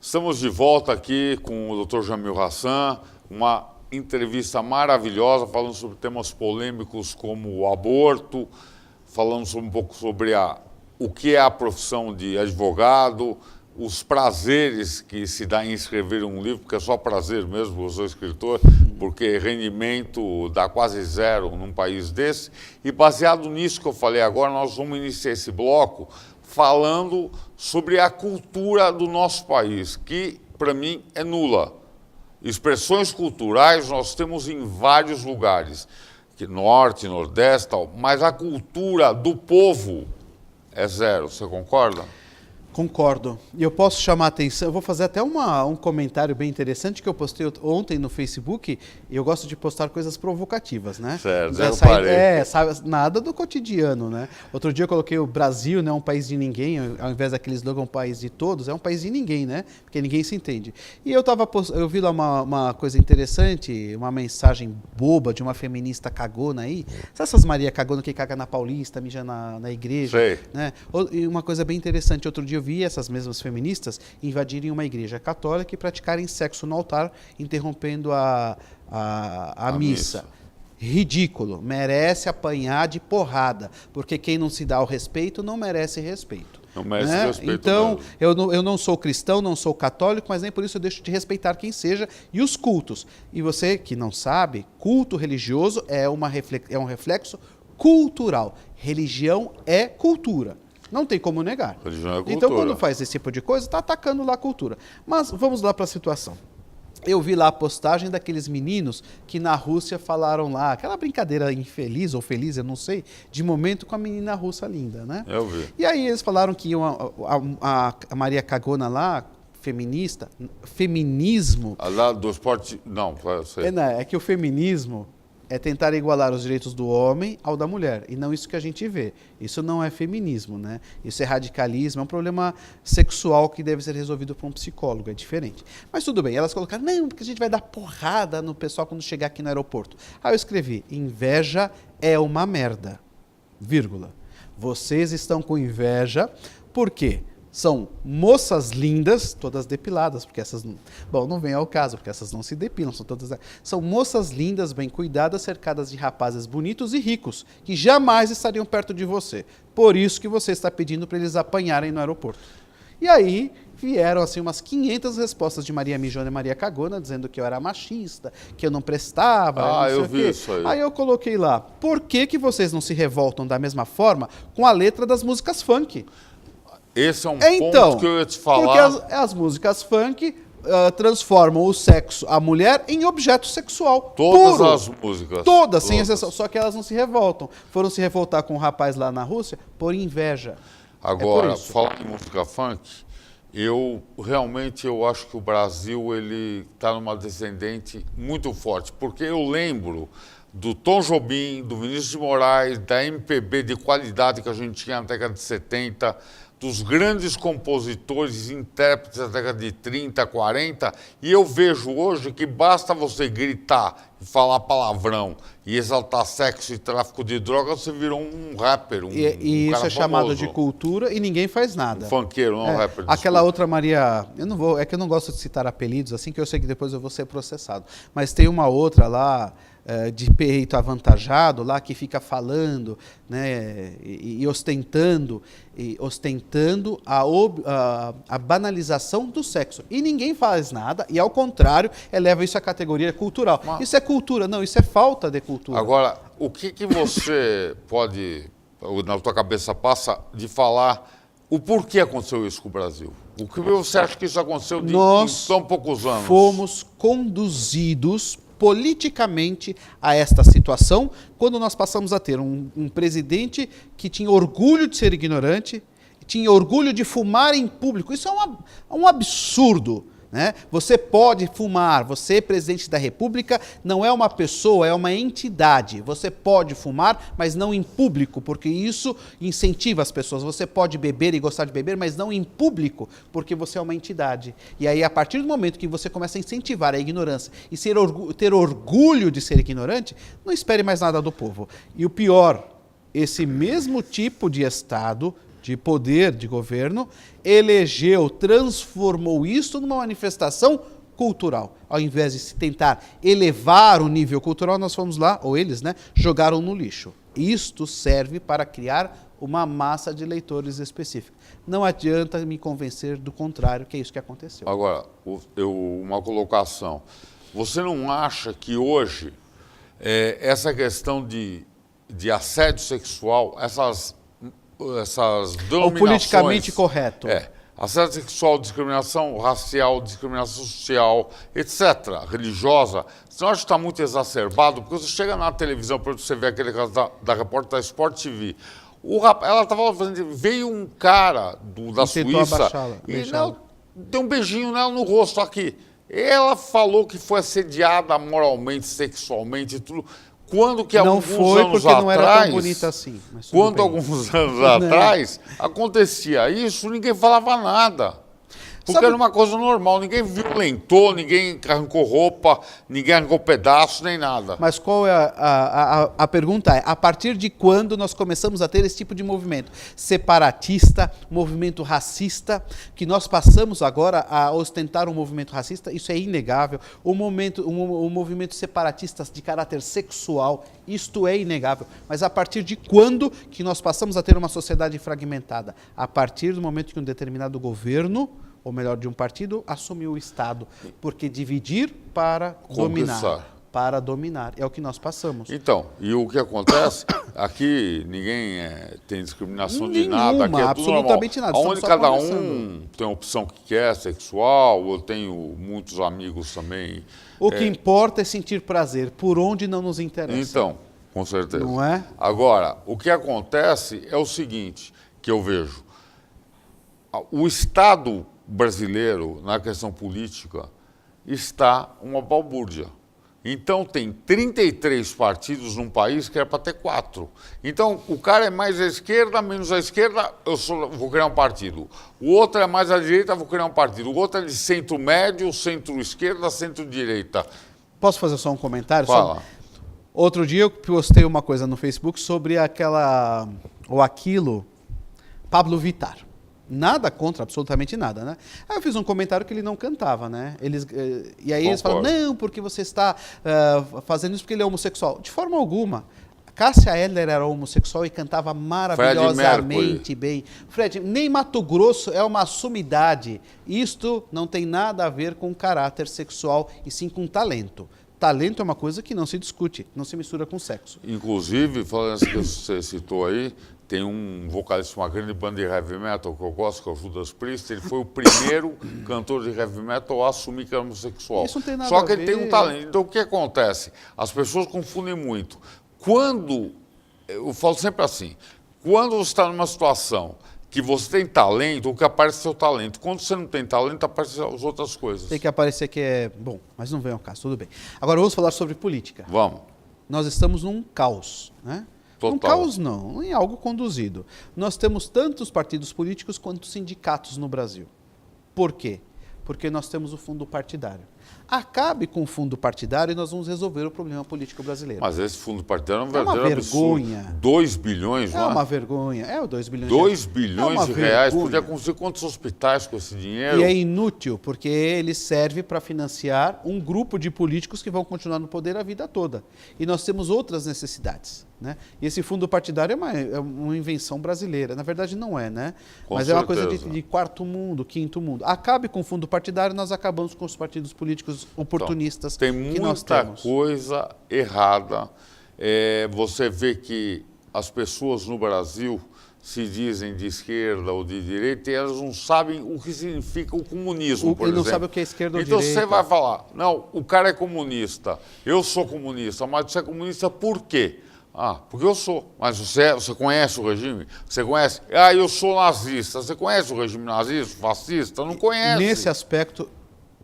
Estamos de volta aqui com o Dr. Jamil Hassan, uma entrevista maravilhosa, falando sobre temas polêmicos como o aborto, falando um pouco sobre o que é a profissão de advogado, os prazeres que se dá em escrever um livro, porque é só prazer mesmo, eu sou escritor, porque rendimento dá quase zero num país desse. E baseado nisso que eu falei agora, nós vamos iniciar esse bloco falando sobre a cultura do nosso país, que para mim é nula. Expressões culturais nós temos em vários lugares, norte, nordeste, tal, mas a cultura do povo é zero. Você concorda? Concordo. E eu posso chamar a atenção, eu vou fazer até um comentário bem interessante que eu postei ontem no Facebook, e eu gosto de postar coisas provocativas, né? Certo, sabe, nada do cotidiano, né? Outro dia eu coloquei o Brasil, né, um país de ninguém, ao invés daquele slogan, um país de todos, é um país de ninguém, né? Porque ninguém se entende. E eu vi lá uma coisa interessante, uma mensagem boba de uma feminista cagona aí, sabe essas Maria cagona que caga na Paulista, mija na igreja? Sei. Né? E uma coisa bem interessante, outro dia eu vi essas mesmas feministas invadirem uma igreja católica e praticarem sexo no altar, interrompendo a missa. Ridículo, merece apanhar de porrada, porque quem não se dá ao respeito não merece respeito. Não merece respeito. Então, eu não sou cristão, não sou católico, mas nem por isso eu deixo de respeitar quem seja e os cultos. E você que não sabe, culto religioso é um reflexo cultural. Religião é cultura. Não tem como negar. Religião é cultura. Então, quando faz esse tipo de coisa, está atacando lá a cultura. Mas vamos lá para a situação. Eu vi lá a postagem daqueles meninos que na Rússia falaram lá, aquela brincadeira infeliz ou feliz, eu não sei, de momento com a menina russa linda, né? Eu vi. E aí eles falaram que a Maria Cagona lá, feminismo... Lá do esporte... Não, eu sei. É que o feminismo é tentar igualar os direitos do homem ao da mulher, e não isso que a gente vê. Isso não é feminismo, né? Isso é radicalismo, é um problema sexual que deve ser resolvido por um psicólogo, é diferente. Mas tudo bem, elas colocaram, não, porque a gente vai dar porrada no pessoal quando chegar aqui no aeroporto. Aí eu escrevi, inveja é uma merda, vírgula. Vocês estão com inveja, por quê? São moças lindas, todas depiladas, porque essas... Bom, não vem ao caso, porque essas não se depilam, são moças lindas, bem cuidadas, cercadas de rapazes bonitos e ricos, que jamais estariam perto de você. Por isso que você está pedindo para eles apanharem no aeroporto. E aí vieram assim umas 500 respostas de Maria Mijona e Maria Cagona, dizendo que eu era machista, que eu não prestava. Eu vi isso aí. Aí eu coloquei lá, por que vocês não se revoltam da mesma forma com a letra das músicas funk? Esse é um ponto que eu ia te falar. Porque as músicas funk transformam o sexo, a mulher, em objeto sexual. Todas puro. as músicas. Todas, sem exceção. Só que elas não se revoltam. Foram se revoltar com um rapaz lá na Rússia por inveja. Agora, falando em música funk, eu acho que o Brasil ele está numa descendente muito forte. Porque eu lembro do Tom Jobim, do Vinícius de Moraes, da MPB de qualidade que a gente tinha na década de 70, dos grandes compositores e intérpretes da década de 30, 40, e eu vejo hoje que basta você gritar e falar palavrão e exaltar sexo e tráfico de drogas, você virou um rapper, e isso cara é chamado famoso. De cultura e ninguém faz nada. Funkeiro, não rapper. Aquela outra Maria, é que eu não gosto de citar apelidos, assim que eu sei que depois eu vou ser processado, mas tem uma outra lá, de peito avantajado lá, que fica falando, né, e ostentando a banalização do sexo. E ninguém faz nada, e ao contrário, eleva isso à categoria cultural. Isso é cultura, não, isso é falta de cultura. Agora, o que você pode, na tua cabeça passa, de falar o porquê aconteceu isso com o Brasil? O que você acha que isso aconteceu em tão poucos anos? Fomos conduzidos politicamente a esta situação, quando nós passamos a ter um presidente que tinha orgulho de ser ignorante, tinha orgulho de fumar em público. Isso é um absurdo. Né? Você pode fumar, você, presidente da República, não é uma pessoa, é uma entidade. Você pode fumar, mas não em público, porque isso incentiva as pessoas. Você pode beber e gostar de beber, mas não em público, porque você é uma entidade. E aí, a partir do momento que você começa a incentivar a ignorância e ter orgulho de ser ignorante, não espere mais nada do povo. E o pior esse mesmo tipo de Estado, de poder, de governo, elegeu, transformou isso numa manifestação cultural. Ao invés de se tentar elevar o nível cultural, nós fomos lá, ou eles, né, jogaram no lixo. Isto serve para criar uma massa de leitores específica. Não adianta me convencer do contrário, que é isso que aconteceu. Agora, uma colocação. Você não acha que hoje essa questão de assédio sexual, essas denominações... O politicamente correto. Assédio sexual, discriminação racial, discriminação social, etc., religiosa, você não acha que está muito exacerbado? Porque você chega na televisão, para você ver aquele caso da repórter da Sport TV, ela estava fazendo, veio um cara da Suíça e deu um beijinho nela no rosto aqui. Ela falou que foi assediada moralmente, sexualmente e tudo. Quando que não alguns foi anos porque atrás, não era tão bonita assim. Mas quando alguns anos atrás acontecia isso, ninguém falava nada. Porque era uma coisa normal, ninguém violentou, ninguém arrancou roupa, ninguém arrancou pedaço, nem nada. Mas qual é a pergunta? A partir de quando nós começamos a ter esse tipo de movimento separatista, movimento racista, que nós passamos agora a ostentar um movimento racista? Isso é inegável. O movimento separatista de caráter sexual, isto é inegável. Mas a partir de quando que nós passamos a ter uma sociedade fragmentada? A partir do momento que um determinado governo, ou melhor, de um partido, assumiu o Estado. Porque dividir para dominar. É o que nós passamos. Então, e o que acontece? Aqui ninguém tem discriminação de Nenhuma, nada. Aqui é tudo absolutamente normal. nada. Onde cada um tem a opção que quer, sexual. Eu tenho muitos amigos também. O que importa é sentir prazer, por onde não nos interessa. Então, com certeza. Não é? Agora, o que acontece é o seguinte, que eu vejo. O Estado brasileiro, na questão política, está uma balbúrdia. Então, tem 33 partidos num país que era para ter 4. Então, o cara é mais à esquerda, menos à esquerda, vou criar um partido. O outro é mais à direita, vou criar um partido. O outro é de centro-médio, centro-esquerda, centro-direita. Posso fazer só um comentário? Fala. Outro dia eu postei uma coisa no Facebook sobre aquilo Pablo Vittar. Nada contra, absolutamente nada, né? Aí eu fiz um comentário que ele não cantava, né? E aí eles falam, não, porque você está fazendo isso porque ele é homossexual. De forma alguma. Cássia Eller era homossexual e cantava maravilhosamente bem. Fred, nem Mato Grosso é uma sumidade. Isto não tem nada a ver com caráter sexual e sim com talento. Talento é uma coisa que não se discute, não se mistura com sexo. Inclusive, falando isso que você citou aí, tem um vocalista, uma grande banda de heavy metal que eu gosto, que é o Judas Priest. Ele foi o primeiro cantor de heavy metal a assumir que era homossexual. Isso não tem nada Só que a ele ver. tem um talento. Então, o que acontece? As pessoas confundem muito. Eu falo sempre assim, quando você está numa situação que você tem talento, o que aparece é o seu talento. Quando você não tem talento, aparecem as outras coisas. Tem que aparecer que é bom, mas não vem ao caso, tudo bem. Agora vamos falar sobre política. Vamos. Nós estamos num caos, né? Total. Um caos não, em algo conduzido. Nós temos tantos partidos políticos quanto sindicatos no Brasil. Por quê? Porque nós temos o fundo partidário. Acabe com o fundo partidário e nós vamos resolver o problema político brasileiro. Mas esse fundo partidário é um uma verdadeiro vergonha. absurdo. 2 bilhões, não é? É uma vergonha. É o 2 bilhões. 2 bilhões de reais. Vergonha. Podia construir quantos hospitais com esse dinheiro? E é inútil, porque ele serve para financiar um grupo de políticos que vão continuar no poder a vida toda. E nós temos outras necessidades, né? E esse fundo partidário é uma invenção brasileira. Na verdade, não é, né? Mas certeza. É uma coisa de quarto mundo, quinto mundo. Acabe com o fundo partidário, nós acabamos com os partidos políticos oportunistas que nós temos. Tem muita coisa errada. Você vê que as pessoas no Brasil se dizem de esquerda ou de direita e elas não sabem o que significa o comunismo, por exemplo. Ele não sabe o que é esquerda ou então, direita. Então você vai falar, não, o cara é comunista, eu sou comunista, mas você é comunista por quê? Ah, porque eu sou. Mas você conhece o regime? Você conhece? Ah, eu sou nazista. Você conhece o regime nazista, fascista? Não conhece. Nesse aspecto,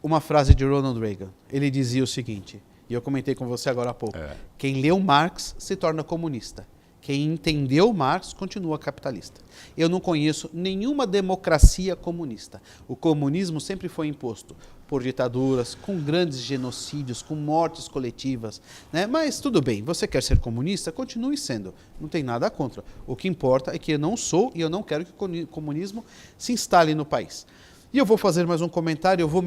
uma frase de Ronald Reagan. Ele dizia o seguinte, e eu comentei com você agora há pouco. Quem leu Marx se torna comunista. Quem entendeu Marx continua capitalista. Eu não conheço nenhuma democracia comunista. O comunismo sempre foi imposto por ditaduras, com grandes genocídios, com mortes coletivas, né? Mas tudo bem, você quer ser comunista? Continue sendo. Não tem nada contra. O que importa é que eu não sou e eu não quero que o comunismo se instale no país. E eu vou fazer mais um comentário, eu vou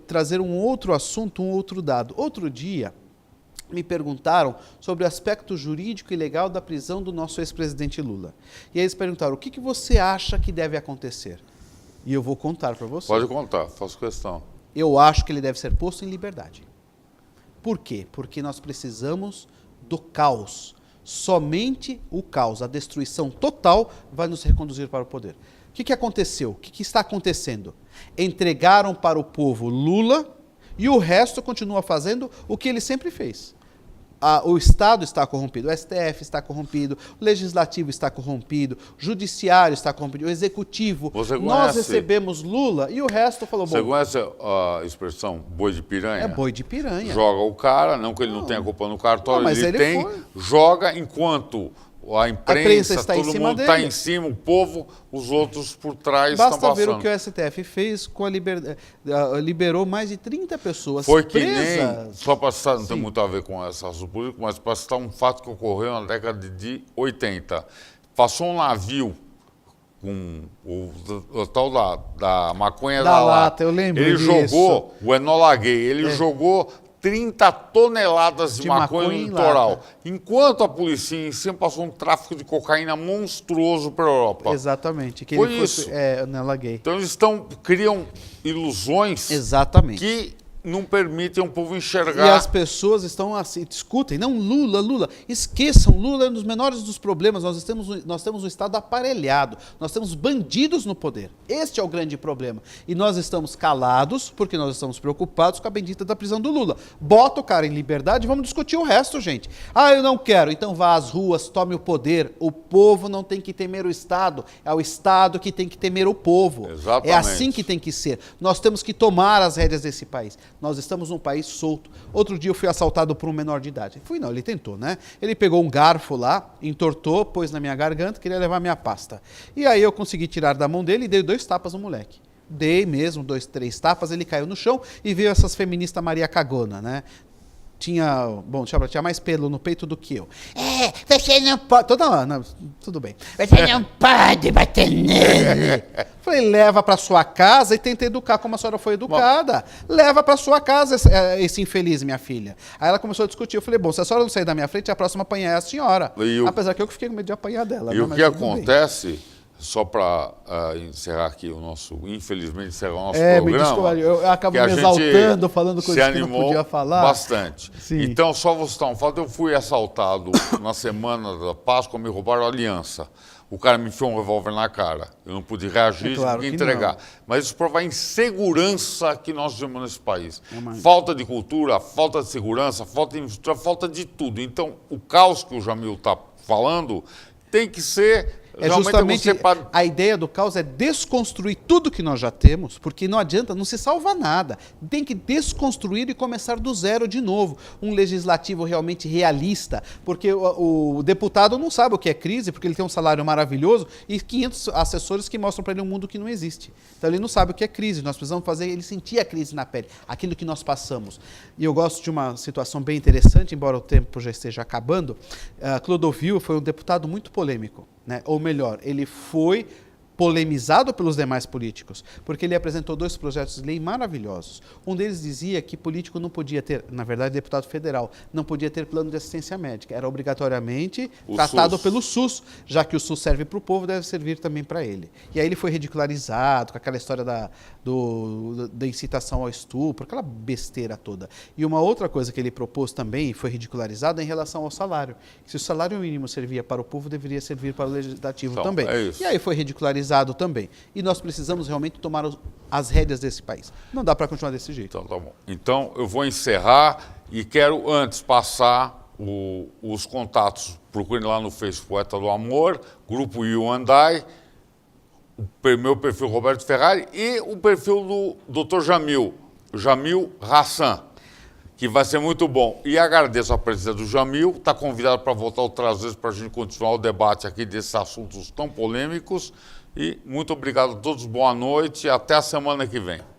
trazer um outro assunto, um outro dado. Outro dia, me perguntaram sobre o aspecto jurídico e legal da prisão do nosso ex-presidente Lula. E aí eles perguntaram, o que você acha que deve acontecer? E eu vou contar para você. Pode contar, faço questão. Eu acho que ele deve ser posto em liberdade. Por quê? Porque nós precisamos do caos. Somente o caos, a destruição total, vai nos reconduzir para o poder. O que aconteceu? O que está acontecendo? Entregaram para o povo Lula e o resto continua fazendo o que ele sempre fez. O Estado está corrompido, o STF está corrompido, o Legislativo está corrompido, o Judiciário está corrompido, o Executivo. Nós recebemos Lula e o resto falou... Você conhece a expressão boi de piranha? É boi de piranha. Joga o cara, não que ele não tenha culpa no cartório, ele tem, joga enquanto... A imprensa está todo mundo está em cima, o povo, os outros por trás estão passando. Basta ver o que o STF fez com liberou mais de 30 pessoas Foi presas. Que nem, só para citar, não tem muito a ver com essa assunto político, mas para citar um fato que ocorreu na década de 80. Passou um navio com o tal da maconha da lata. Eu lembro ele disso. Jogou, o Enola Gay, ele jogou 30 toneladas de maconha no litoral. Enquanto a polícia em cima passou um tráfico de cocaína monstruoso para a Europa. Exatamente. Que foi ele isso. Enola Gay. Então eles criam ilusões que não permitem o povo enxergar. E as pessoas estão assim, discutem, não Lula, esqueçam, Lula é um dos menores dos problemas, nós temos um Estado aparelhado, nós temos bandidos no poder, este é o grande problema. E nós estamos calados, porque nós estamos preocupados com a bendita da prisão do Lula. Bota o cara em liberdade e vamos discutir o resto, gente. Eu não quero, então vá às ruas, tome o poder, o povo não tem que temer o Estado, é o Estado que tem que temer o povo. Exatamente. É assim que tem que ser, nós temos que tomar as rédeas desse país. Nós estamos num país solto. Outro dia eu fui assaltado por um menor de idade. Ele tentou, né? Ele pegou um garfo lá, entortou, pôs na minha garganta, queria levar minha pasta. E aí eu consegui tirar da mão dele e dei 2 tapas no moleque. Dei mesmo, 2, 3 tapas, ele caiu no chão e veio essas feministas Maria Cagona, né? Tinha mais pelo no peito do que eu. Você não pode... tudo bem. Você não pode bater nele. Falei, leva para sua casa e tenta educar como a senhora foi educada. Leva para sua casa esse infeliz, minha filha. Aí ela começou a discutir. Eu falei, se a senhora não sair da minha frente, a próxima apanhar é a senhora. Apesar que eu fiquei com medo de apanhar dela. E o que acontece... Só para encerrar aqui infelizmente encerrar o nosso programa. Me desculpa, eu acabo me exaltando, falando coisas que não podia falar. Bastante. Sim. Então, só vou citar um fato, eu fui assaltado na semana da Páscoa, me roubaram a aliança. O cara me enfiou um revólver na cara. Eu não pude reagir, não pude entregar. Mas isso prova a insegurança que nós temos nesse país. Falta de cultura, falta de segurança, falta de infraestrutura, falta de tudo. Então, o caos que o Jamil está falando tem que ser... justamente a ideia do caos é desconstruir tudo que nós já temos, porque não adianta, não se salva nada. Tem que desconstruir e começar do zero de novo. Um legislativo realmente realista, porque o deputado não sabe o que é crise, porque ele tem um salário maravilhoso e 500 assessores que mostram para ele um mundo que não existe. Então ele não sabe o que é crise. Nós precisamos fazer ele sentir a crise na pele, aquilo que nós passamos. E eu gosto de uma situação bem interessante, embora o tempo já esteja acabando. Clodovil foi um deputado muito polêmico. Ou melhor, ele foi polemizado pelos demais políticos, porque ele apresentou 2 projetos de lei maravilhosos. Um deles dizia que político não podia ter, na verdade, deputado federal, não podia ter plano de assistência médica. Era obrigatoriamente tratado pelo SUS, já que o SUS serve para o povo, deve servir também para ele. E aí ele foi ridicularizado com aquela história da incitação ao estupro, aquela besteira toda. E uma outra coisa que ele propôs também, e foi ridicularizado, é em relação ao salário. Se o salário mínimo servia para o povo, deveria servir para o legislativo também. E aí foi ridicularizado também. E nós precisamos realmente tomar as rédeas desse país. Não dá para continuar desse jeito. Então, tá bom. Então, eu vou encerrar e quero antes passar os contatos. Procurem lá no Facebook Poeta do Amor, Grupo Yuandai, o meu perfil Roberto Ferrari e o perfil do Dr. Jamil Hassan. que vai ser muito bom. E agradeço a presença do Jamil, está convidado para voltar outras vezes para a gente continuar o debate aqui desses assuntos tão polêmicos. E muito obrigado a todos, boa noite e até a semana que vem.